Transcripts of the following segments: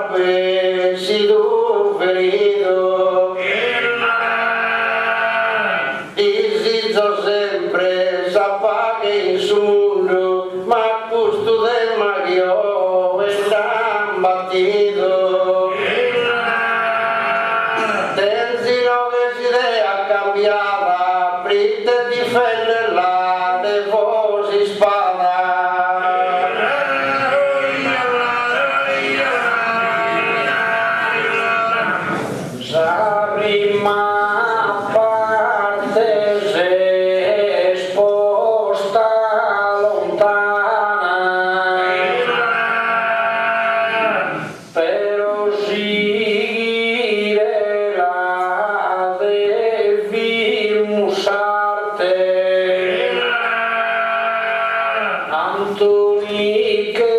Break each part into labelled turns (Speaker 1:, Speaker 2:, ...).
Speaker 1: haber sido ferido. Y si yo siempre se apague en su mundo, más justo de mayo están batido. Tensino que si idea cambiada, prite difenderla de voz y espada. Rima parte se esposta lontana, pero seguire la debimos arte. Antoni che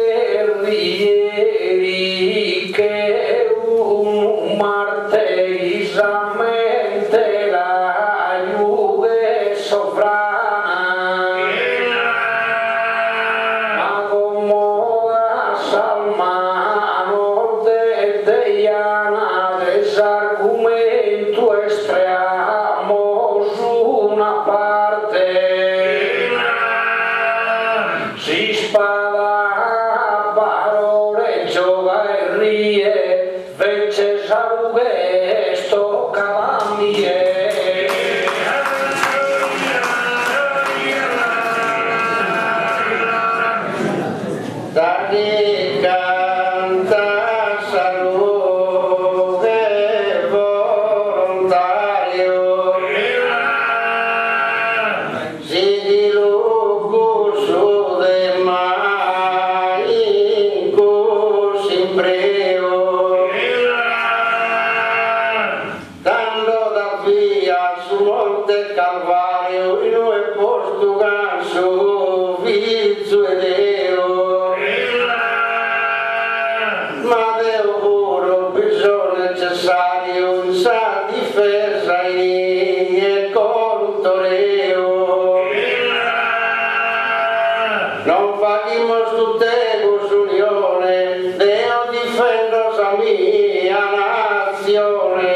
Speaker 1: rieri che un martellisamente la Juve sovrana acomodas al mano de Diana desargumento extraemos una parte. Si spada parole gioca e rie, vece sarughe sto calamie. Da chi canta sarughe volontario, si di lugu su de mai cus imbreo, dando da via su monte Calvario in un posto ganso vizzo e Deo. Ma Deo puro bisogno necessario in sa difesa e contoreo. Non fagimos tuttemos unione, Deo difendo sa mia nazione.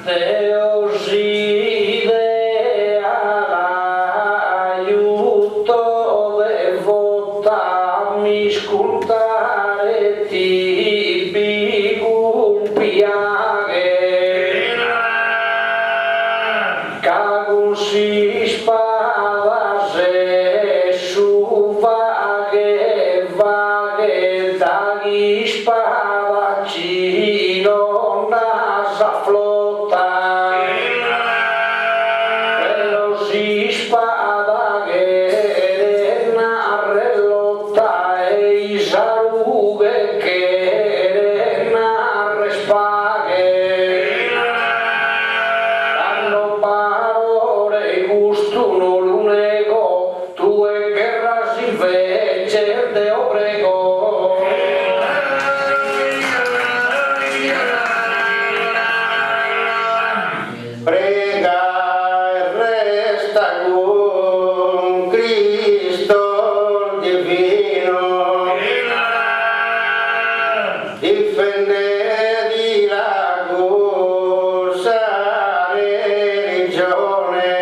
Speaker 1: Deo si dea l'aiuto devota mi scultare ti bigum piaghe. Cagun si spada se su vaghe dagli spadaccino nasa flotta. Però si spada che narrelotta e i sarughe che narre spaghe. Danno parole gusto non lo nego, tu e guerra si invece te obrego. Prega e resta con Cristo divino, difende di la cosa religione,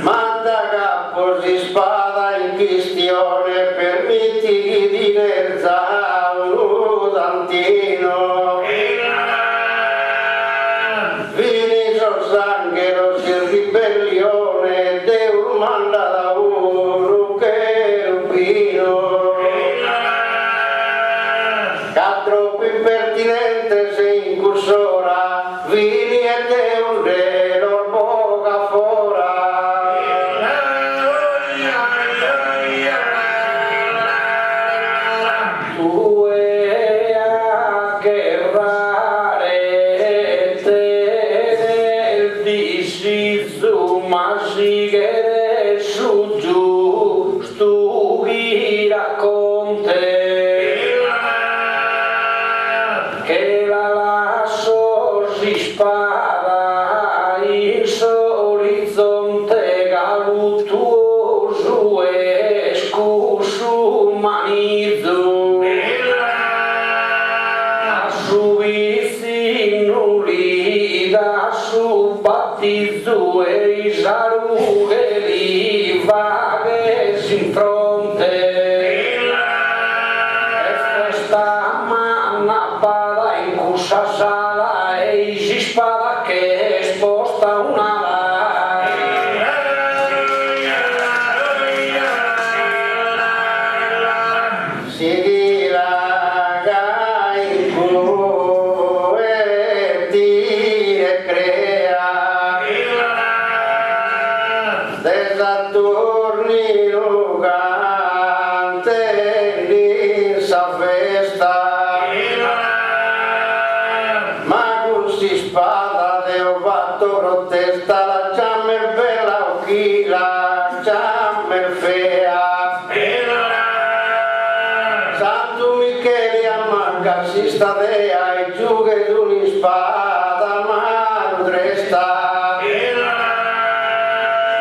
Speaker 1: manda capo di spada in questione, permetti di nerza un udantino. Vini sanghero si ribellione, Deo manda da uno cherubino. Che troppo impertinente sei incursora, vini e Deo de lor boca fora. Tu e a guerrare ma si che su giusto chi racconte che la lasso si spara in orizzonte galuto
Speaker 2: Isaruge li vagues in fronte e questa manna pada in cussa sala e si spada che sposta una
Speaker 1: spada de ho fatto protesta la jammer bella o chi la jammer fea Santo Michele ammacca si sta dea e giù che un'ispada ma dresta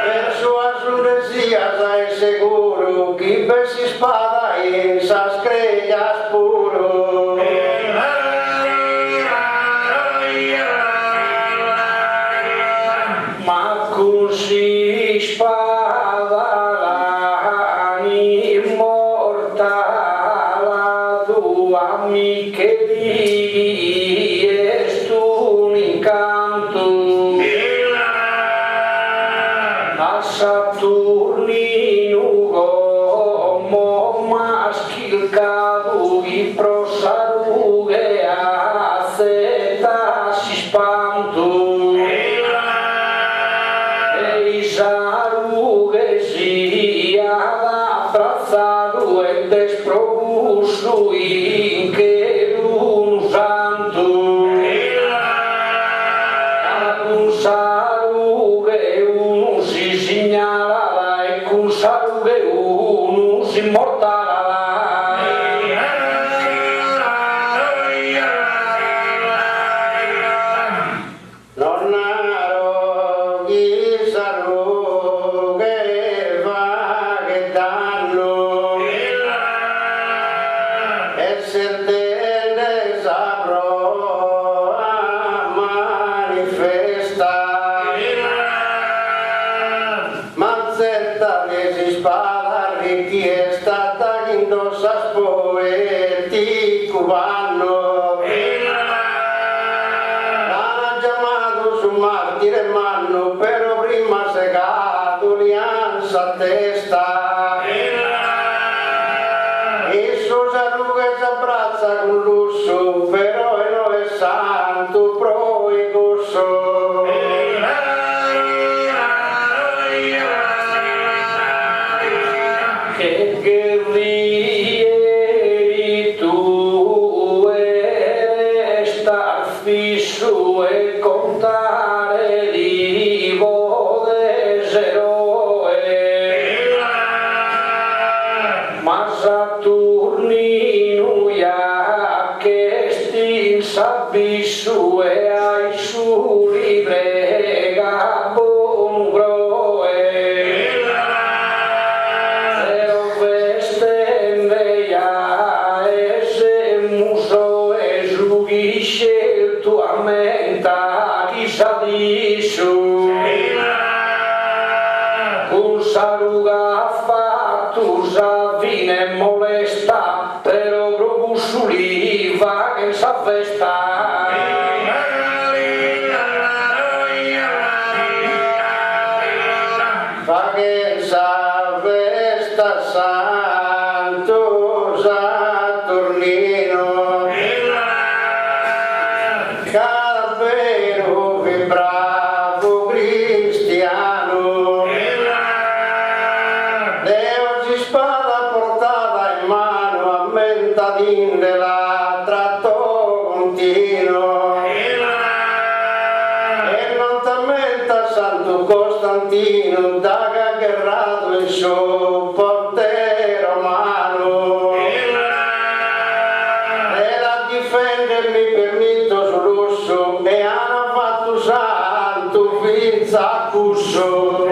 Speaker 1: per sua suresia sai sicuro chi per si spada in sa screglia spuro
Speaker 2: così spada immortale tua Micheli est un incanto a Saturnino como maschil cadu i prosaruge a zeta si spanto Isaruge sia abbracciato e desprobusto in che un santo ad un saruge uno si segnala e con saruge uno si immortala
Speaker 1: spada richiesta tagliando sas poeti cubano l'hanno chiamato su martire manno però prima segato alianza a testa e suo saluto si abbraccia con lusso però non è santo pro e gosso
Speaker 2: che guerrieri tu e star fisso e contare di vodes eroe ma Saturnino ya che stin s'abisso e ai su librega bon groe tua menta chissà di su un saluga fatto savine molesta però grogu suliva che sa festa
Speaker 1: fa che sa festa santo Saturnino Calvero che bravo cristiano Deo si spada portata in mano a mentadin della tratto continuo e non t'ammenta Santo Costantino da gagherrato il suo porte romano e la difendermi permitto su lusso e hanno fatto santo finza cusso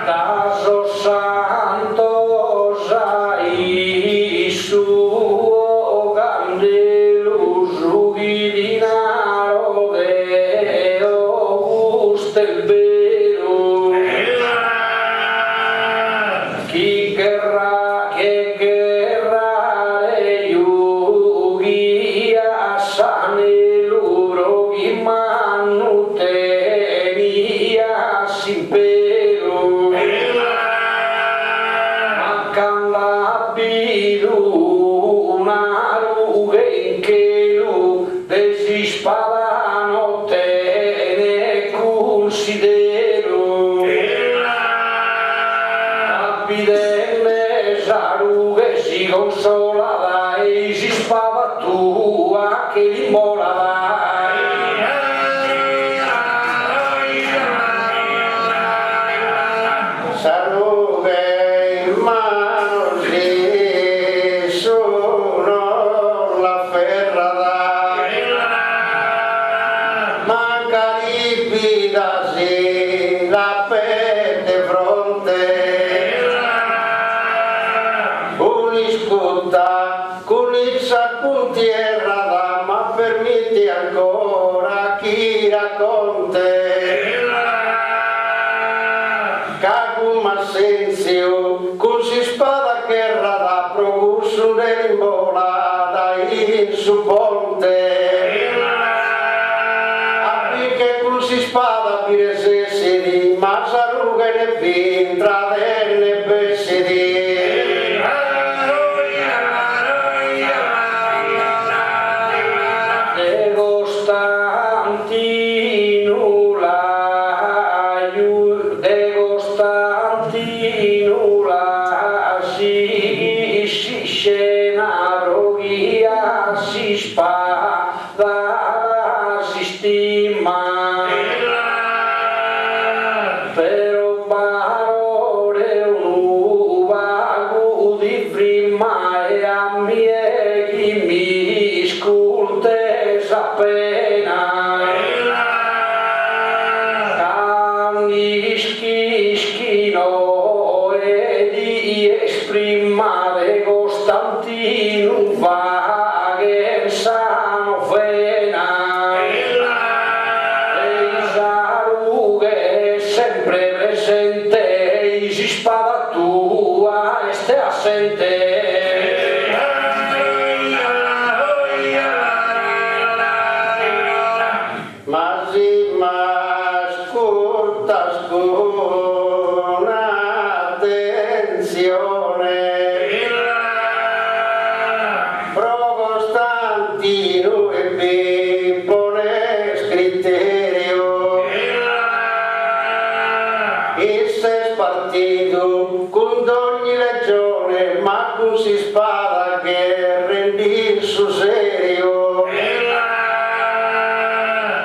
Speaker 2: Daso santo sai suo candelo giughi di loro chi m'hanno tenia s'impero mancan la bilu una ruga in che lu desi spadano te ne considero abidelle sarughe si consola dai si spada tua che li mola dai
Speaker 1: sarughe in mano si sono la ferra dai manca lipida si la perde fronte un'iscutta culizza con tierra da ma permetti ancora chi racconte Cagum assenzio, così spada che rada procusso nell'imbola in su ponte. Affinché così spada piresessi di Masaruga ne vintra delle bessi di.
Speaker 2: Pero parole un vago di prima e a mie chi mi sculte appena canni schischino e di esprimare Costantino vaghe sano fena sempre presente, si spada tua e stai assente.
Speaker 1: Ma si ascolta con attenzione. Pro Costantino e Pippone scritterio. Esse spartito con ogni legione, ma così spada che rendi il suo serio.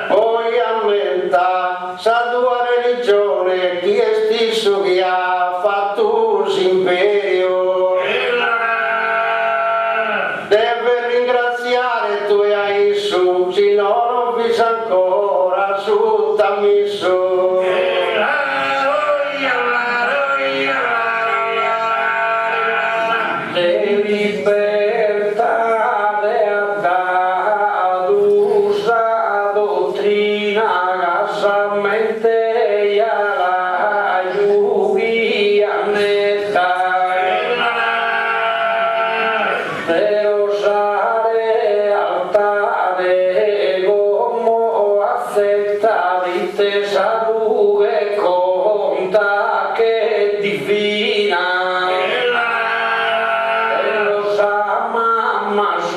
Speaker 1: Poi ammenta sa tua religione, chi è stesso che ha fatto l'imperio. Deve ringraziare tu e hai su, se non ho visto ancora su t'ammisso.
Speaker 2: Libertà da usa dottrina casamente la lluvia netta per osare altare come accetta di te salute conta che divina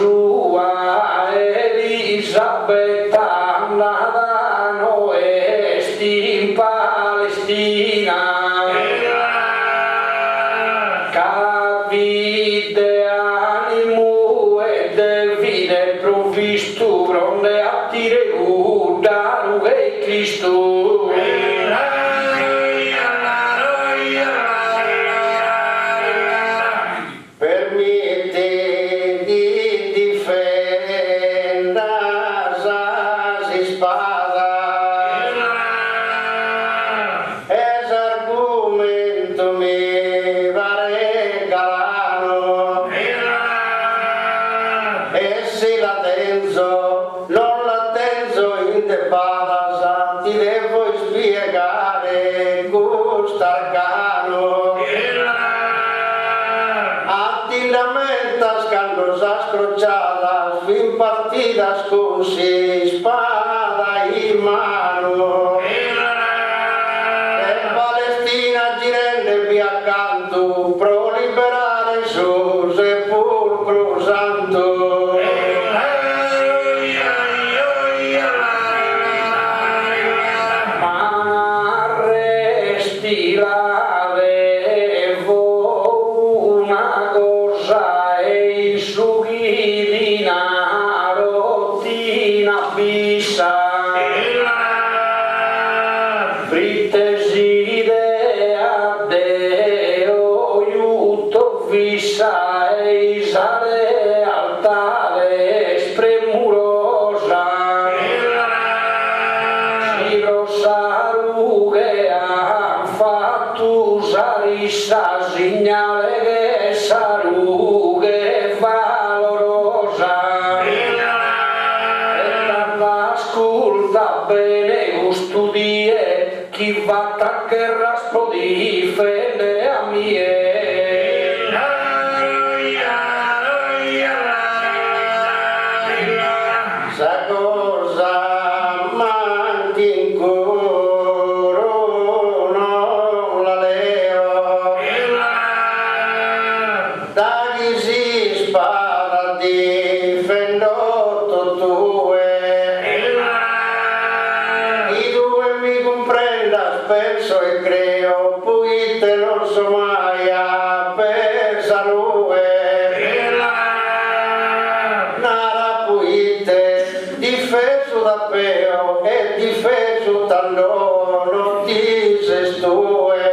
Speaker 2: sua Elisabetta nadano esti in Palestina capite animo e devide provvisto gronde attire da e Cristo
Speaker 1: permette di difendere si spada es argomento mi va regalano e se la tenzo non la tenzo in te pada ti devo spiegare gusto arcano attinamenta scandalosa scrociata fin partita partita scusi, spada in mano. E Palestina girende via accanto, pro liberare su sepolcro santo.
Speaker 2: Ma resti la devo una cosa e il sughi di narottina bisa. Friteside a Deo aiuto vissa e isale altare spremurosa. Si rosarughe han fatto usare sa segnale che sarughe valorosa. Ascolta bene gusto die chi va che raspo di fede a mie.
Speaker 1: Sa cosa manchi in coro non la leo. Da chi si spara difendo tue. I due mi comprenda, penso e creo, poi te non so mai a pensa lui. Nara poi te, difeso da peo e difeso da non ti se stue.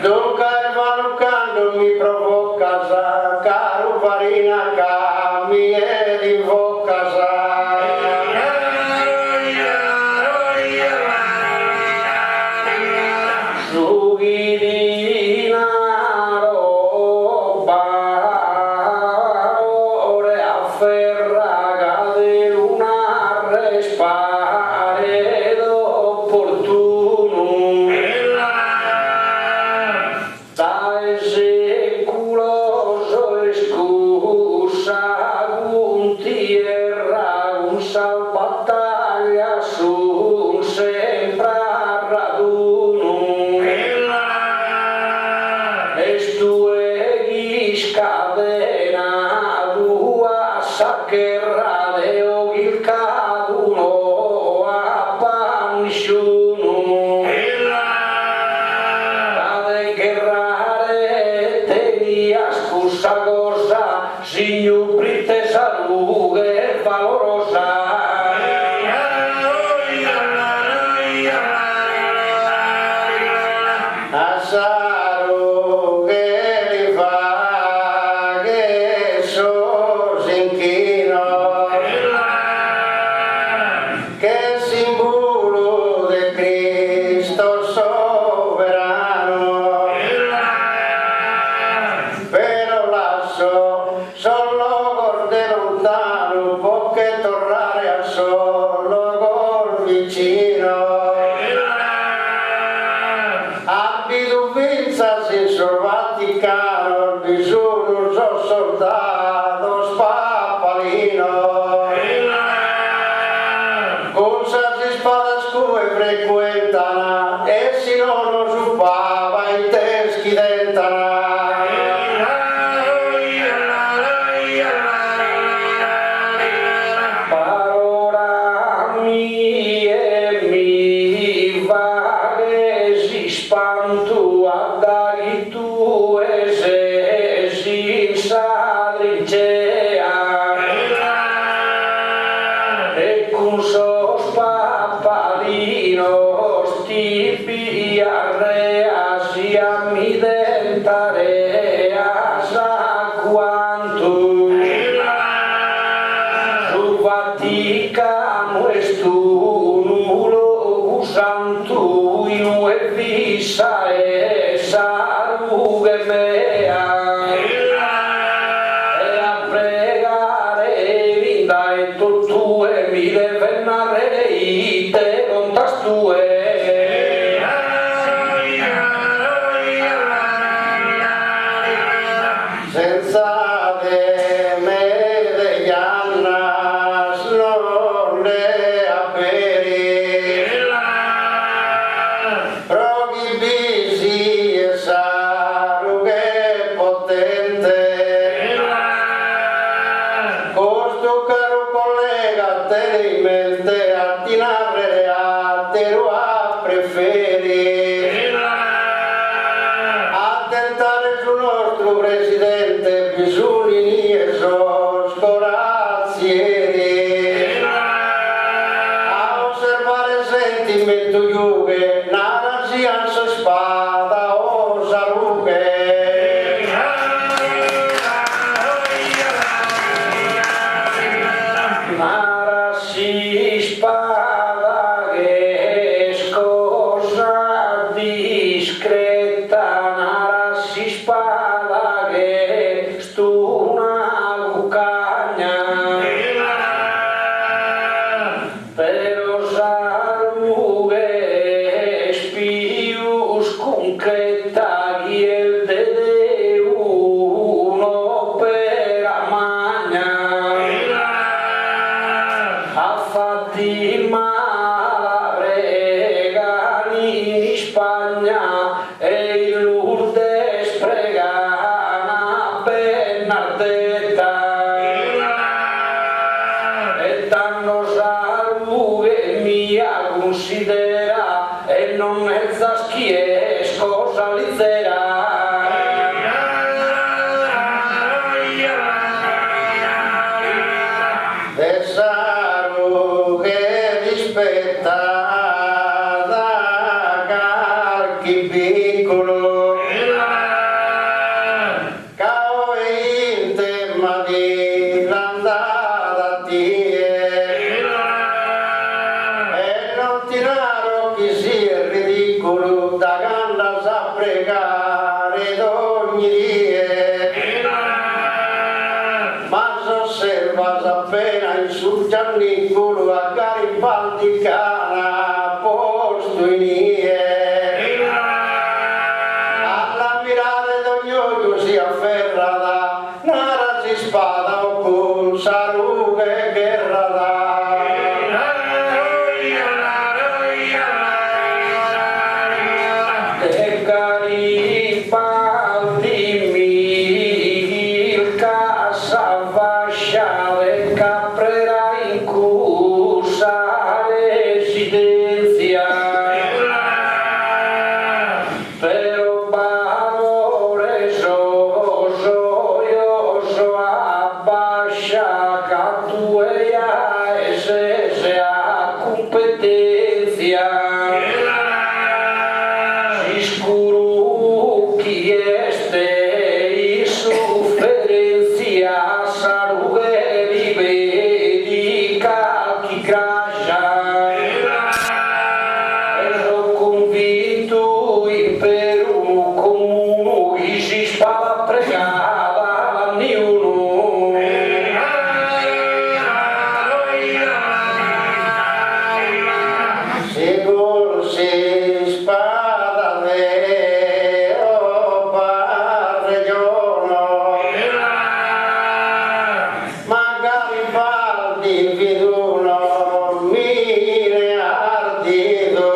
Speaker 1: Dunque il valucando mi provoca sa, caro farina ca mi è di bocca sa.
Speaker 2: Sughi di naroba ore afferraga de luna respare d'opportuno. Da seculoso escusa un tierra un sal battaglia su sempre a raduno. Estue gli scadena tua saccherra deo il caduno a panisciuno. Cade gerrare tenia scusa cosa signor brite salughe valorosa.
Speaker 1: Assaro che li fa che so s'inchino, che simbolo di Cristo sovrano. Però lasso solo col de lontano può che tornare a solo col vicino. Abito Vinza senso Vaticano, bisogno so soldato spappalino. Cosa si spada scue frequentano e si non usurpava i teschi dentana.
Speaker 2: Parola mie mi va che si spantu a dagli tue se si sadricea e con so spappalino stipi arrea sia mi dentarea sa quanto. Vaticano estu nulo santu inu e visa e sarughe mea e a pregare vinda e tu e mi deve narrare ite contastue.
Speaker 1: Senza de me teneimente a tinarre a tero a preferi a tentare sul nostro presidente bisogni e scorazzieri a osservare sentimento iughe nara sian so spada o salughe
Speaker 2: nara si spada che scosa discreta nara si spada che stuna lucagna pero salughe spius concreta chi el de uno per amagna a Fatima la pregani in Spagna e in Lourdes pregana Bernardetta e tanno salughe mia considera e non è zaschies cosa lizzera
Speaker 1: e salughe rispettata calchi piccolo cao in tema di l'andata tie e non tiraro chi sia ridicolo da ganda sa pregare d'ogni die ma s'osserva appena in sul Giannicolo a Garibaldi cana posto in ie alla mirare d'ogni occhio si afferrata nara si spada o con salughe guerrata
Speaker 2: e Garibaldi il casa vascia le caprera in cusa residenza pero valore so io so abbascia cattuea e se a competenza Scuru chi este sofferenza salughe li vedi calchi grascia e sono convinto in Perù comune chi si spava pregava a niuno
Speaker 1: Sigur si spada vero padre giorno ma Garibaldi viduno mire ardito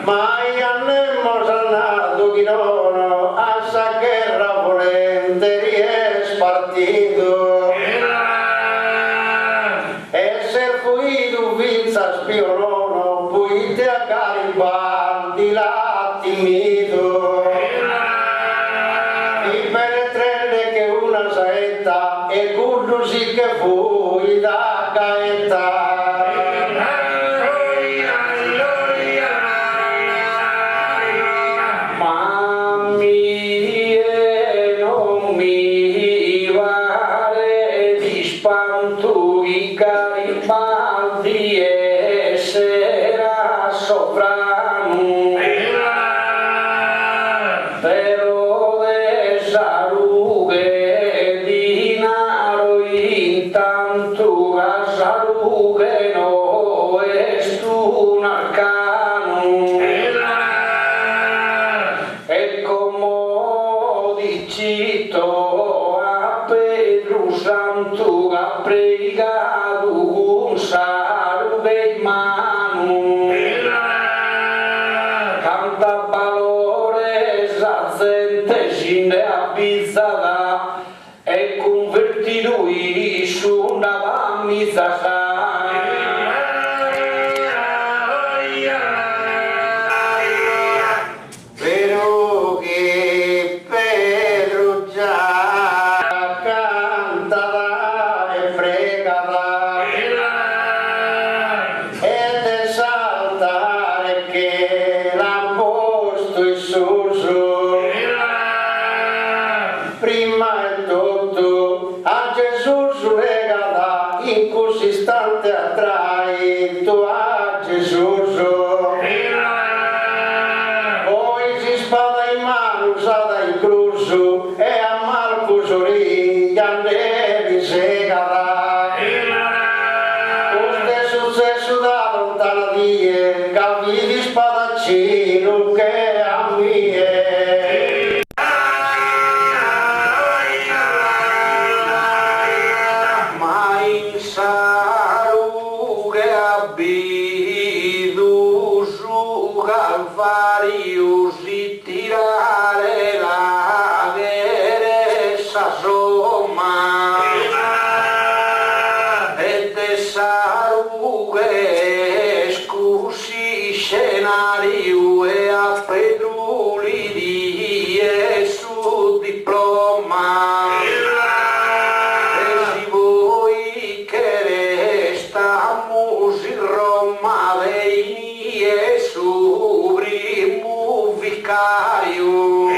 Speaker 1: ma iannemo salnato chinono a sa guerra volentieri è spartito e se fuidu vinza spionono puite a Garibaldi la timido i penetrelle che una saetta e curdo sì che fui da gaetta
Speaker 2: Mammi non mi vale di spanto i Garibaldi e sera sovrano però le salughe dinaro intanto a salughe no è un arcano e comodicito a Pedro Santo a pregato con salve in mano canta valore sa gente scinde a bizzata e convertito su una camisa
Speaker 1: Pero che Pedro già cantava e pregava ed esaltare che l'ha posto Gesù prima di tutto a Gesù regala in così istante attrai tu a Gesù. Poi si spada in mano, usata in cruzo e a Marco Sorì andevi segata. Questo è successo da lontana die, capi di spadaccino che a mie.
Speaker 2: ma in saru che abbidu su Calvario si tirare la veressa somma e te saru che scusi scenario e a Pedruli di Gesù diploma. Vicario e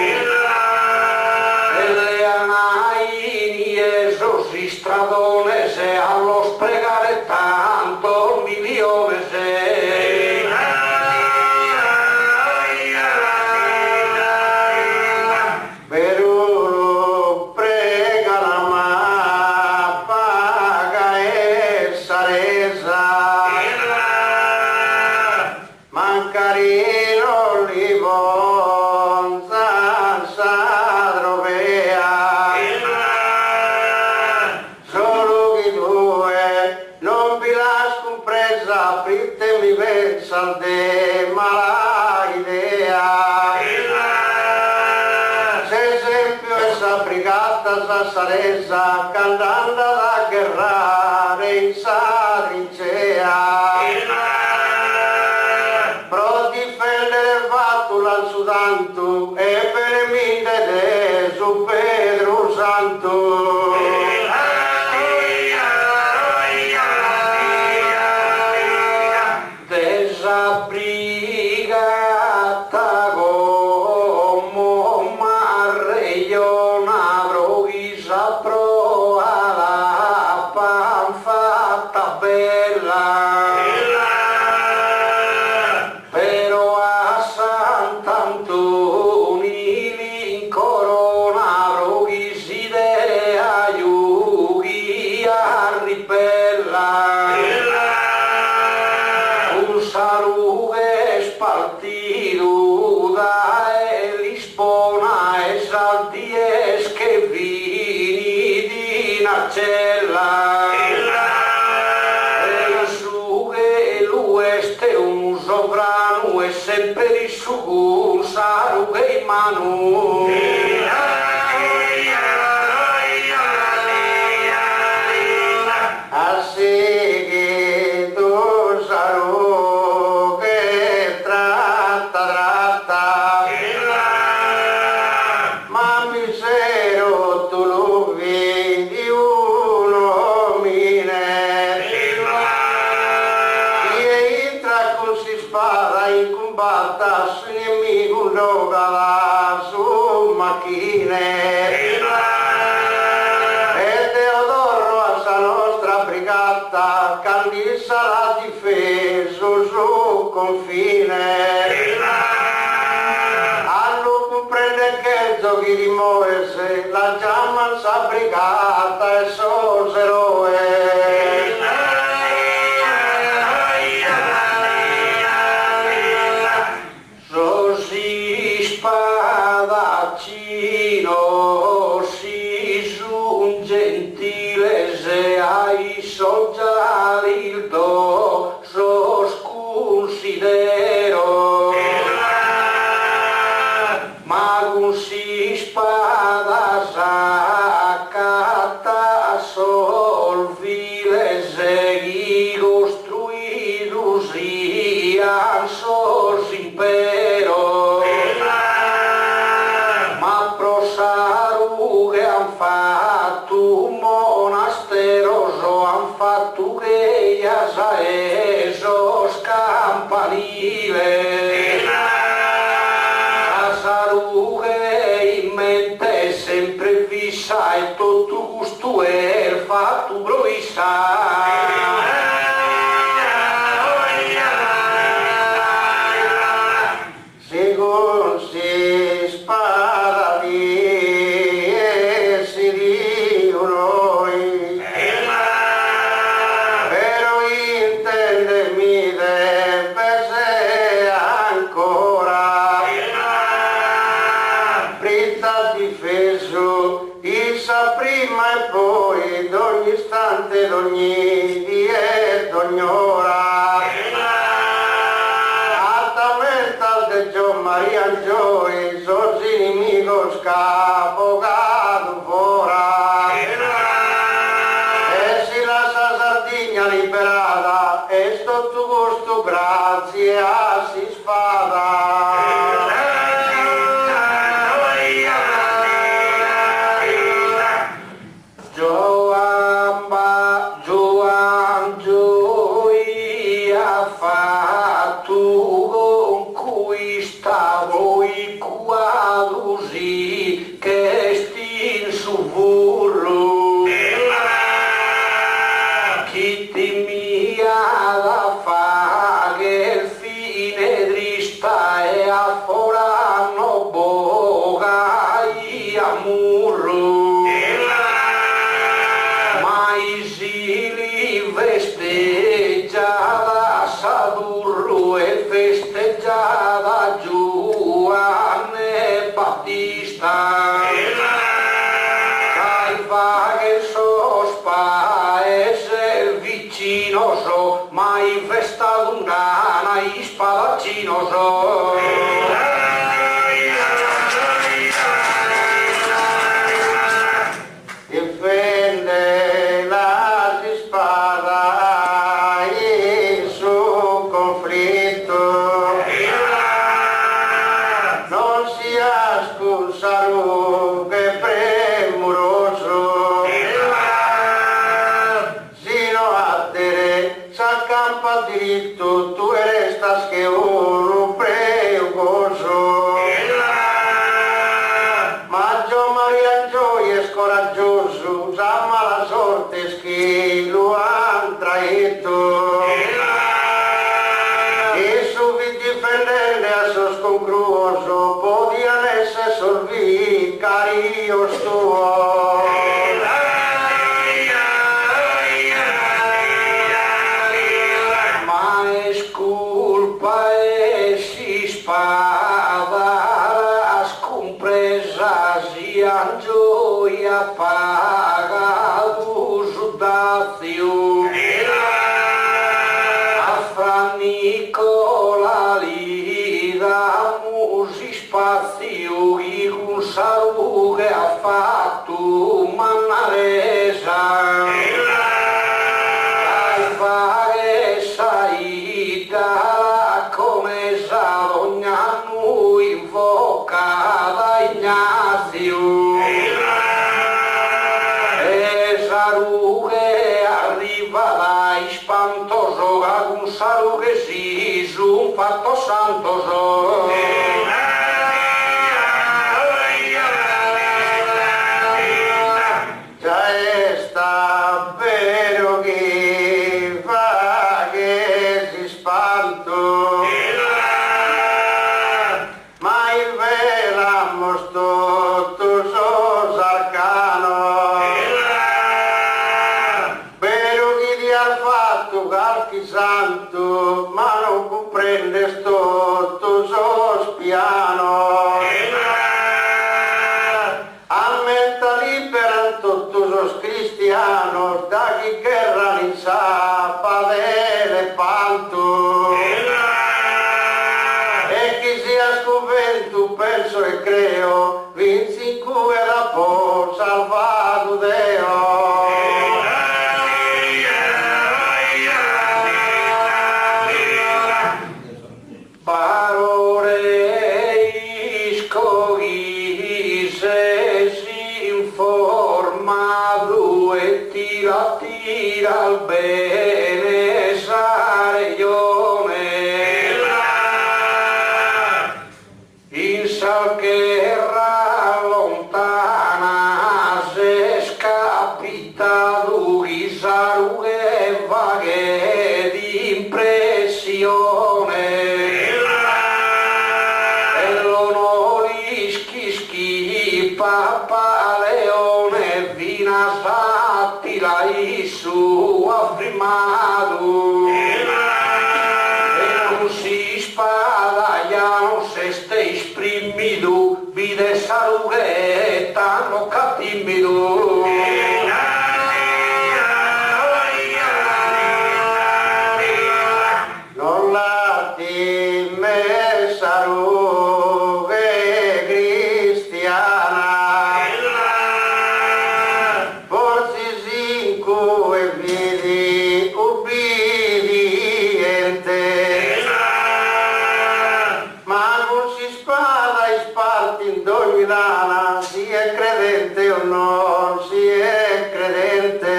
Speaker 2: le anaini esos stradones e allo spregare tanto miliones però prega la ma paga essa resa mancarino livon zanza trovea solo chi due non vi lascio compresa pritemi versa de mala idea se esempio essa brigata sassaresa cantando da guerrare in sa trincea pro difendere fatto l'anzo tanto e per mille de su Pedro Santo. Desabrigata come marreiona broghisa pro alla pan fatta bella. Però a Sant'Antoni l'incorona roghisi de aiughi a ribella un saluge spartido da Lisbona e salties che vini di Nacella un sovrano e sempre di su saru che in mano a segheto saru che tratta ma misero tu lo vedi uno mine si spada in combatta su nemico logala su macchine e Teodoro a sa nostra brigata candissa la difesa su confine allo comprende che giochi di Moise la chiama sa brigata e sos eroe spadaccino si un gentile se ai soggiali il do sos considero ma un si spada saccata solvile se casa esos campaniles. Casaruge in mente sempre fissa e tutto gusto è fatto broissa.
Speaker 1: Según si spada di e si dicono però intendemi deve se ancora Britta difeso isa prima e poi d'ogni istante d'ogni dia e d'ogni ora Maria Joy, sos inimigos capogado fora. E si la Sardegna liberada, e sto tu gusto grazie a si spada. Gioan Joy ha fatto stavo i quadrusi che stin su burro chi ti mia da fare il fine drista e a forano boga i amurro ma si li festeggia da sadurro e festeggia da Giovanni Battista Caifa che sos paese vicino so mai vestato un gana i spadaccino so difende la spada in su conflitto non sia scusato che premuroso sino a te s'accampa diritto tu restas che uno pregoso Maggio Maria Gioia è scoraggioso sa mala sorte che lo han traito e subito difenderne a sos concluoso podían essere solvi carios tuo ma es culpa e si spada as compresas e a gioia paga do judácio a Nicola lida musi spazio e un saluge ha fatto manaresa fare saita come sa ogni anno invoca da Ignazio e saluge arriva dai spantoso ad un saluge si su un fatto santoso già sta vero che fa che si spanto ma il velamo sto tu sos arcano vero che ti ha fatto qualche santo ma non comprende sto tu sos piano ammenta libera tutto sos cristianos da chi guerra in sapa delle panto e chi sia scovento penso e creo vinci in cui la po salvato Deo parole iscogise si informa e tira al bene
Speaker 2: vaghe di impressione e l'onori schischi papaleone vina sattila su affirmato e non si spadaiano se stai esprimido vide saluretta non catimido
Speaker 1: non la ti messa rughe cristiana forse cinque e vidi ubbidiente ma non si spada e sparti in ogni lana si è credente o non si è credente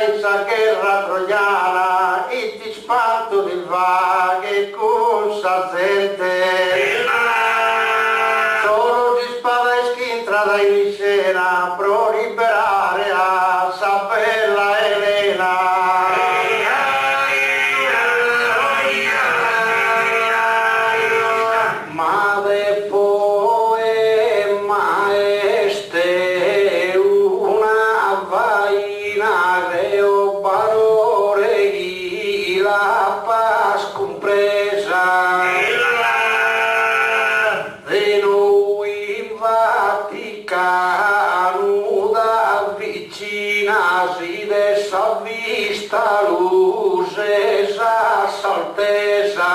Speaker 1: in sa guerra troiana e ti spanto di vaghe con sa gente solo di spada e schintra da in scena pro liberare a sa bella Elena
Speaker 2: ma de poe maeste una vaina reo barore ghi la pas compresa de noi in Vaticano da vicina si de sa vista luce sa saltesa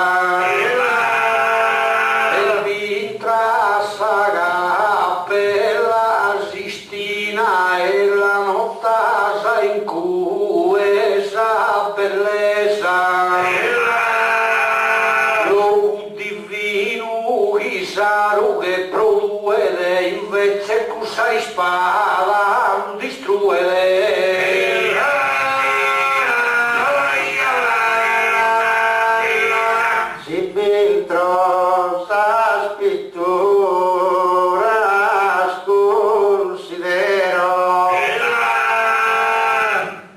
Speaker 2: saga per la Sistina e la nottasa in cui sa bellezza lo divino Isaru che produce invece cusa spada distruere
Speaker 1: si dentro sa scrittura considero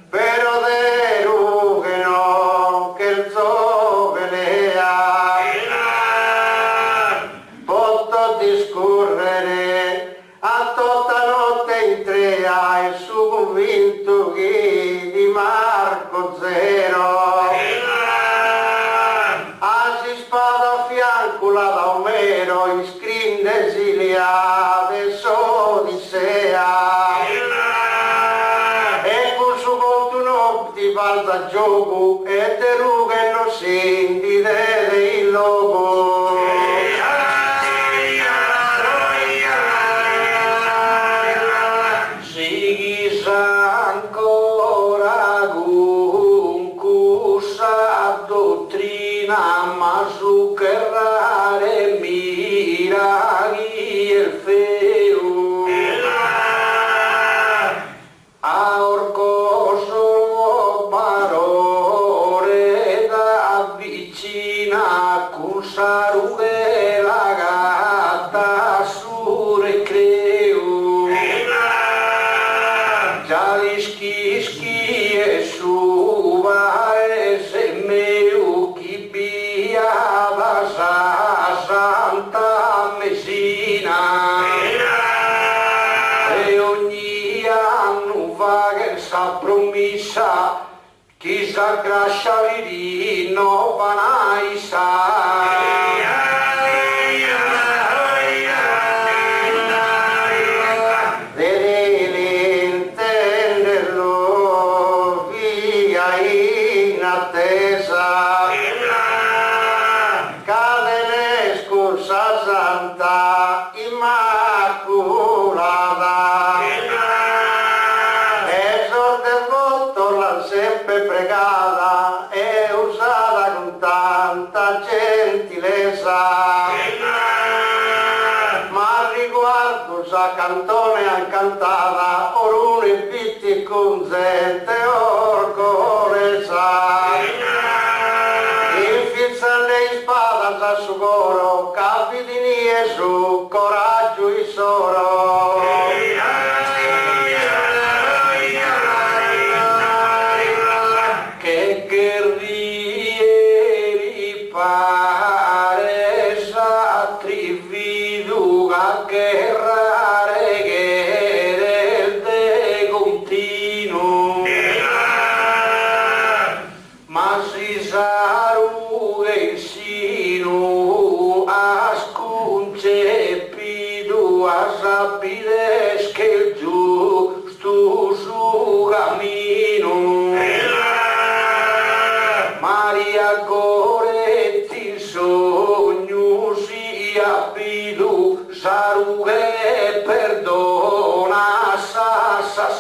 Speaker 1: però vero che no che il sole lea posso discorrere a tutta notte in trea e su convinto che di Marco Zero spada a fianco la da Omero in scrin d'Esiliade s'Odissea e col suo conto non ti valda gioco e te rughe non senti il logo
Speaker 2: si sa ancora con cusa dottrina ma su che rare miraghi il feo a orgoso parole da vicina con sarude la gatta su recreo già gli schischi e su vaese meu chi biava sa Santa Messina e ogni anno va che sa promessa chi sa grascia di no vanai
Speaker 1: intenderlo via in attesa cade scorsa Santa Immacolata e sorte voto l'ha sempre pregata e usata con tanta gentilezza ma riguardo sa cantone han cantata oruno in pitti con gente orcolesa infilzale spada sa su coro capi di nie su coraggio e soro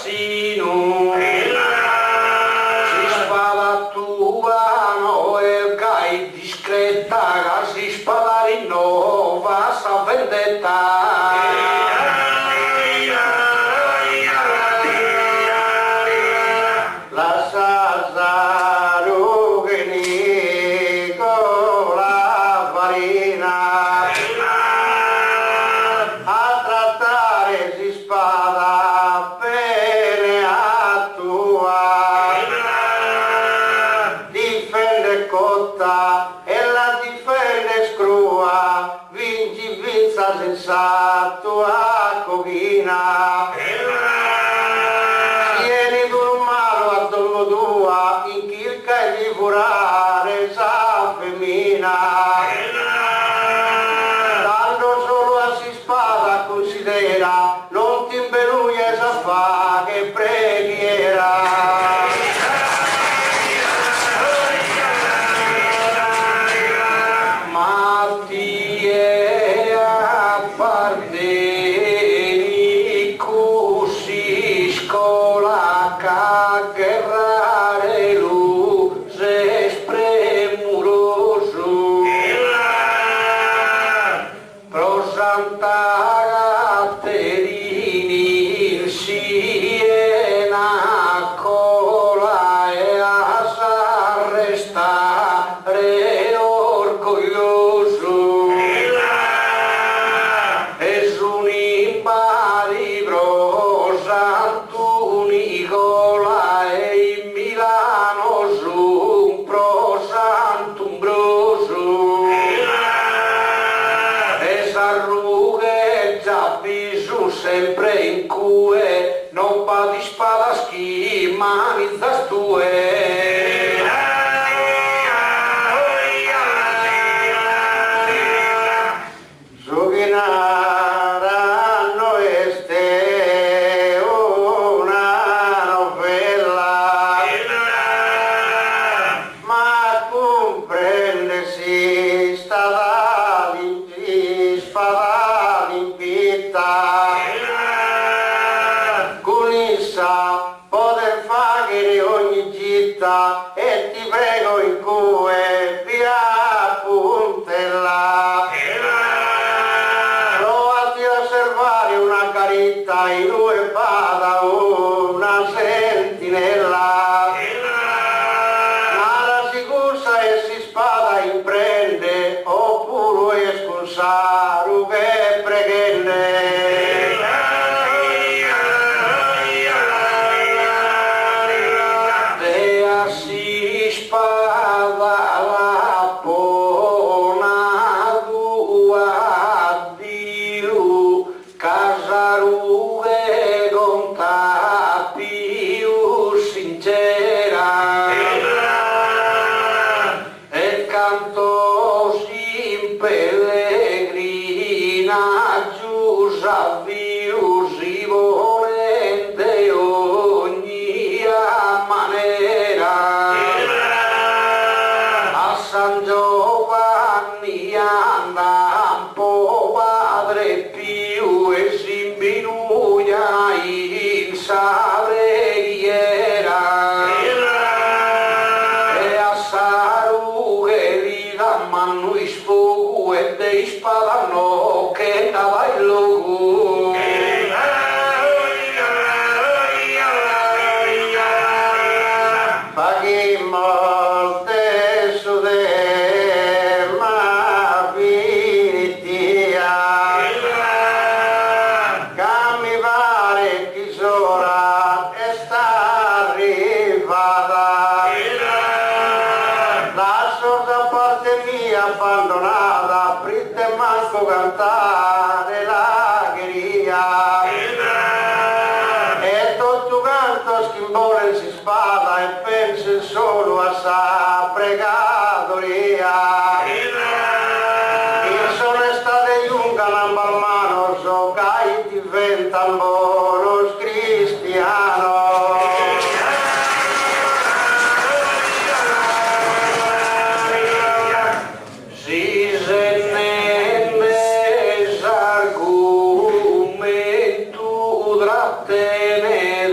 Speaker 2: assassino, si spada tua no e gai discreta, si spada rinnova sa vendetta.
Speaker 1: La Sassaro che Nicola farina a trattare si spada bene a tua, difende cotta e la difende scrua, vinci vinza senza tua cochina. Tieni tu malo a domo tua, in chirca e di furare sa femmina. Dando solo a si spada considera, non ti imbeluia sa fa che preghiera.
Speaker 2: Ma ti è apparteni così scola cagherrare luce spremuroso pro Santa Caterini Siena cola e a s'arrestare orgoglioso e su impari pro Santo Nicola e in Milano su pro Sant'Umbroso e s'arrugheggia visu sempre in cue non pa di spada schi mani zastue.
Speaker 1: Giochinaranno este una novella, ma comprende si spada limpita, con essa poter fare ogni città e ti prego in cue via puntella. Provati a osservare una caretta in due vada una sentinella. Nada si cursa e si spada imprende, oppure è scusaru che pregende. Dea si spada la pona tua dilu casarughe conta più sincera e canto in pellegrina giusa viu si volente ogni manera a San Giovanni anda un po' padre più e si imbinuia in sa preghiera e a Sarughe li da mano sfogo e dei spadano che dava il logo. Paghi molte su de ma finitia, che mi pare che sora è sta arrivata, la sorda parte mia abbandonata, pritte manco cantare la gheria. E tutto canto schimbole si spada e pensa solo a sa pregatoria. In sono estate lunga l'ambalmano, so che diventa un buono cristiano.
Speaker 2: Si se ne argomento trattene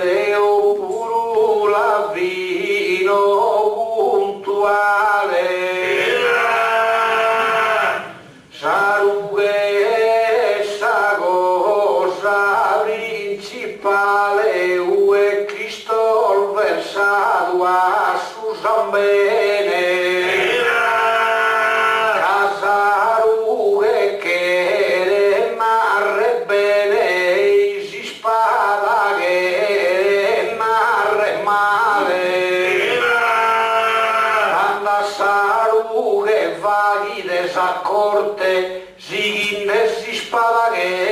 Speaker 2: a Susan bene, casaruge che narre bene, si spada che narre male, anda saruge vaghi desacorte, si spada che